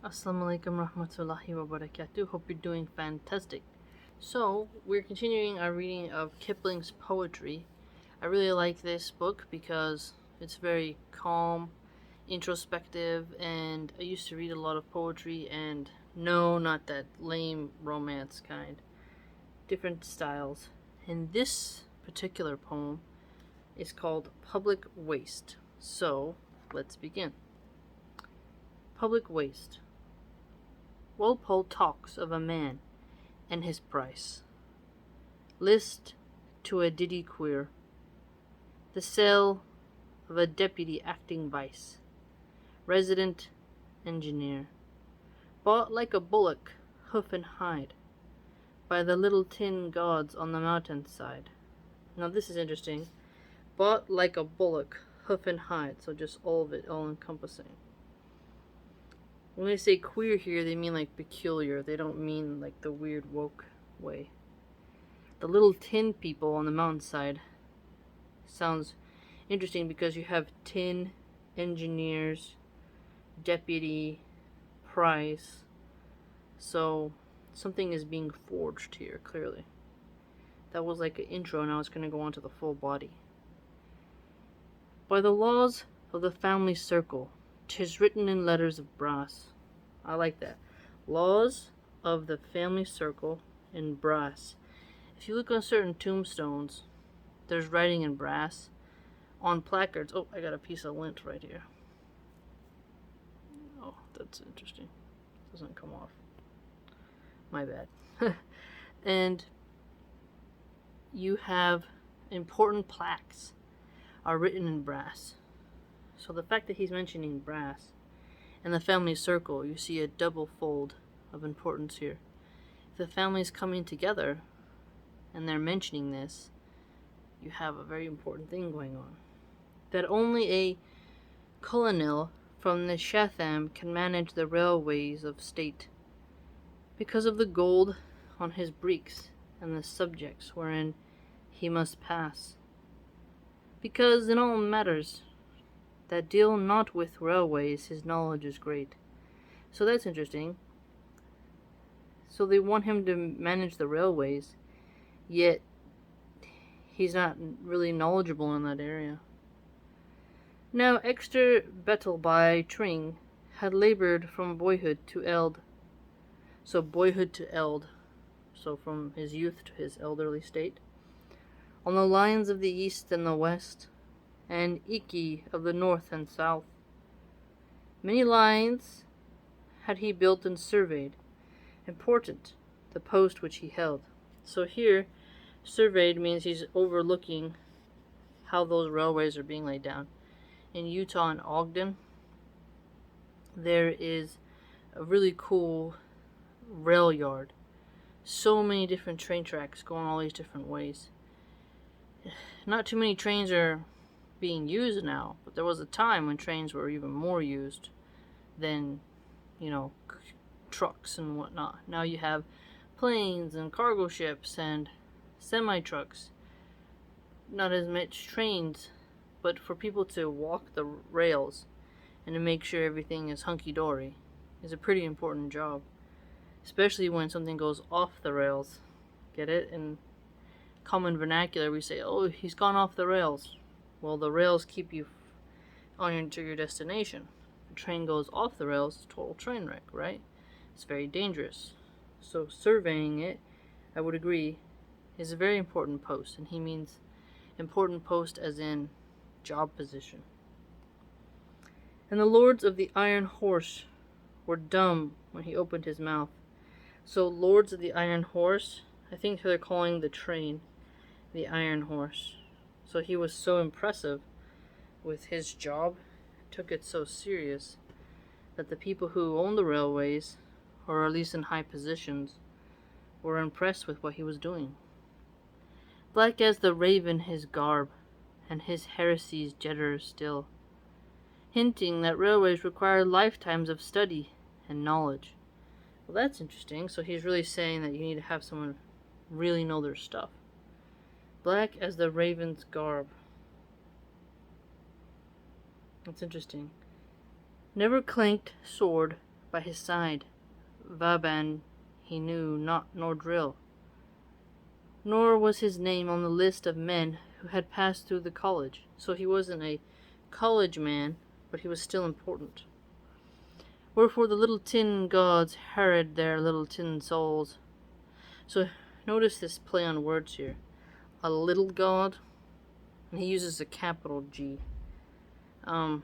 Assalamu alaikum rahmatullahi wa barakatuh. Hope you're doing fantastic. So, we're continuing our reading of Kipling's poetry. I really like this book because it's very calm, introspective, and I used to read a lot of poetry, and no, not that lame romance kind. Different styles. And this particular poem is called Public Waste. So, let's begin. Public Waste. Walpole talks of a man and his price. List to a ditty queer. The sale of a deputy acting vice. Resident engineer. Bought like a bullock, hoof and hide, by the little tin gods on the mountainside. Now this is interesting. Bought like a bullock, hoof and hide, so just all of it, all encompassing. When they say queer here, they mean like peculiar. They don't mean like the weird woke way. The little tin people on the mountainside sounds interesting because you have tin, engineers, deputy, price. So something is being forged here, clearly. That was like an intro, now it's going to go on to the full body. By the laws of the family circle, 'tis written in letters of brass. I like that. Laws of the family circle in brass. If you look on certain tombstones, there's writing in brass. On placards, oh, I got a piece of lint right here. Oh, that's interesting. It doesn't come off. My bad. And you have important plaques are written in brass. So the fact that he's mentioning brass and the family circle, you see a double fold of importance here. If the family's coming together and they're mentioning this, you have a very important thing going on. That only a colonel from the Chatham can manage the railways of state, because of the gold on his breeks and the subjects wherein he must pass. Because in all matters that deal not with railways, his knowledge is great. So that's interesting. So they want him to manage the railways, yet he's not really knowledgeable in that area. Now Exter Betleby Tring had labored from boyhood to eld. So boyhood to eld, so from his youth to his elderly state, on the lines of the east and the west, and Iki of the north and south. Many lines had he built and surveyed. Important, the post which he held. So here, surveyed means he's overlooking how those railways are being laid down. In Utah and Ogden, there is a really cool rail yard. So many different train tracks going all these different ways. Not too many trains are being used now, but there was a time when trains were even more used than, trucks and whatnot. Now you have planes and cargo ships and semi-trucks. Not as much trains, but for people to walk the rails and to make sure everything is hunky-dory is a pretty important job. Especially when something goes off the rails. Get it? In common vernacular, we say, oh, he's gone off the rails. Well, the rails keep you to your destination. If a train goes off the rails, it's a total train wreck, right? It's very dangerous. So surveying it, I would agree, is a very important post. And he means important post as in job position. And the lords of the Iron Horse were dumb when he opened his mouth. So lords of the Iron Horse, I think they're calling the train the Iron Horse. So he was so impressive with his job, took it so serious, that the people who owned the railways, or at least in high positions, were impressed with what he was doing. Black as the raven his garb, and his heresies jetter still, hinting that railways require lifetimes of study and knowledge. Well, that's interesting. So he's really saying that you need to have someone really know their stuff. Black as the raven's garb. That's interesting. Never clanked sword by his side, Vaban he knew not nor drill, nor was his name on the list of men who had passed through the college. So he wasn't a college man, but he was still important. Wherefore the little tin gods harried their little tin souls. So notice this play on words here. A little god, and he uses a capital G. And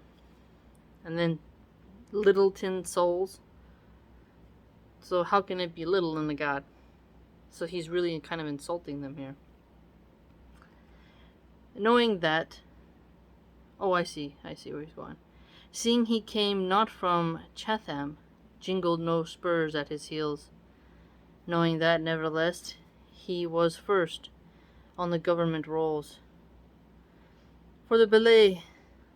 then little tin souls. So how can it be little in a god? So he's really kind of insulting them here. Knowing that, oh, I see where he's going. Seeing he came not from Chatham, jingled no spurs at his heels. Knowing that, nevertheless, he was first on the government rolls. For the belay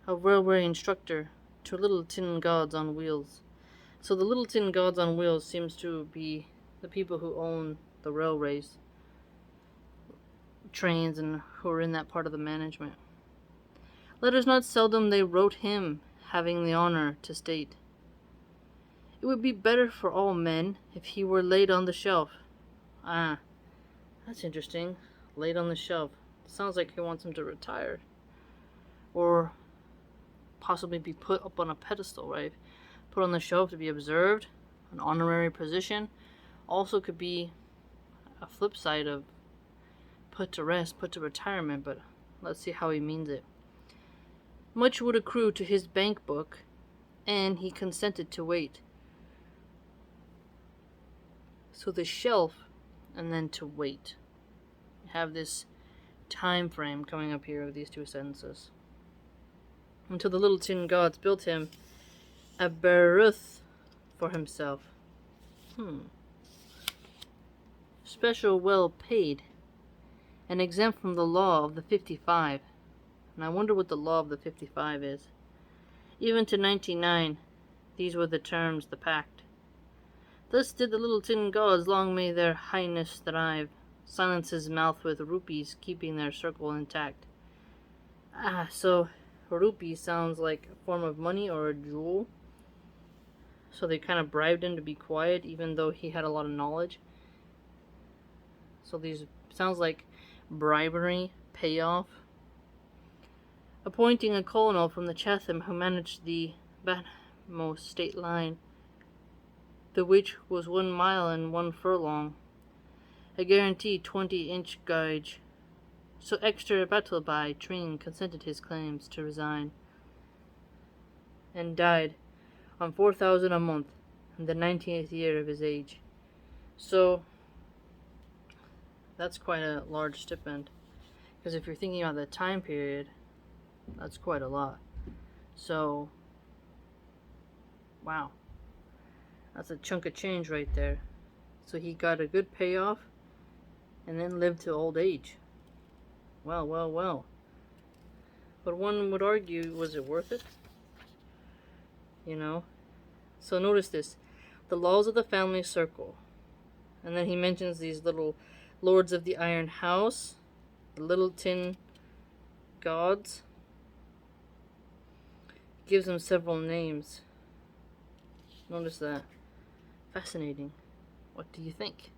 of railway instructor to little tin gods on wheels. So the little tin gods on wheels seems to be the people who own the railways, trains, and who are in that part of the management. Letters not seldom they wrote him, having the honor to state, it would be better for all men if he were laid on the shelf. Ah, that's interesting. Laid on the shelf. Sounds like he wants him to retire. Or possibly be put up on a pedestal, right? Put on the shelf to be observed, an honorary position. Also could be a flip side of put to rest, put to retirement, but let's see how he means it. Much would accrue to his bank book, and he consented to wait. So the shelf, and then to wait. You have this time frame coming up here of these two sentences. Until the little tin gods built him a berth for himself. Special well paid, and exempt from the law of the 55. And I wonder what the law of the 55 is. Even to 99, these were the terms, the pact. Thus did the little tin gods, long may their highness thrive, silence his mouth with rupees, keeping their circle intact. So rupee sounds like a form of money or a jewel. So they kind of bribed him to be quiet, even though he had a lot of knowledge. So these sounds like bribery, payoff. Appointing a colonel from the Chatham who managed the Batmos state line, the which was 1 mile and 1 furlong, a guaranteed 20-inch gauge. So extra Battleby train consented his claims to resign, and died on 4,000 a month in the 19th year of his age. So that's quite a large stipend, because if you're thinking about the time period, that's quite a lot. So, wow, that's a chunk of change right there. So he got a good payoff, and then lived to old age. Well. But one would argue, was it worth it? You know? So notice this. The laws of the family circle. And then he mentions these little lords of the iron house, the little tin gods. Gives them several names. Notice that. Fascinating. What do you think?